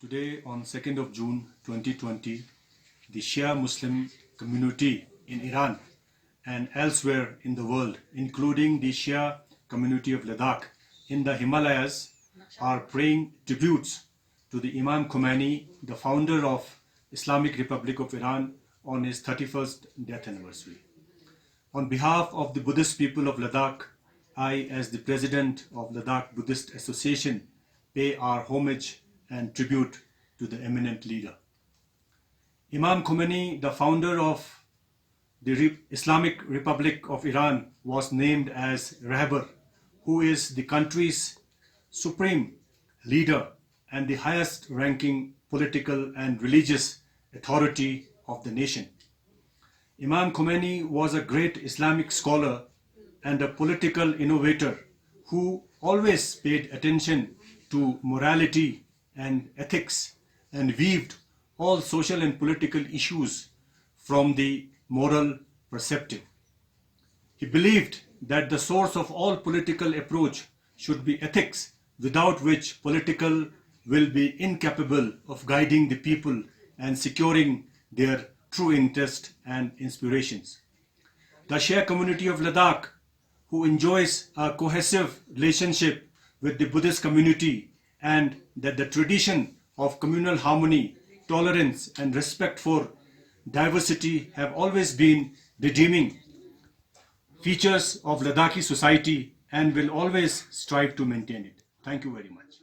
Today, on 2nd of June 2020, the Shia Muslim community in Iran and elsewhere in the world, including the Shia community of Ladakh in the Himalayas, are paying tributes to the Imam Khomeini, the founder of Islamic Republic of Iran, on his 31st death anniversary. On behalf of the Buddhist people of Ladakh, I, as the president of Ladakh Buddhist Association, pay our homage and tribute to the eminent leader. Imam Khomeini, the founder of the Islamic Republic of Iran, was named as Rahbar, who is the country's supreme leader and the highest ranking political and religious authority of the nation. Imam Khomeini was a great Islamic scholar and a political innovator who always paid attention to morality and ethics and weaved all social and political issues from the moral perspective. He believed that the source of all political approach should be ethics, without which political will be incapable of guiding the people and securing their true interest and inspirations. The Shia community of Ladakh, who enjoys a cohesive relationship with the Buddhist community, and that the tradition of communal harmony, tolerance and respect for diversity have always been redeeming features of Ladakhi society and will always strive to maintain it. Thank you very much.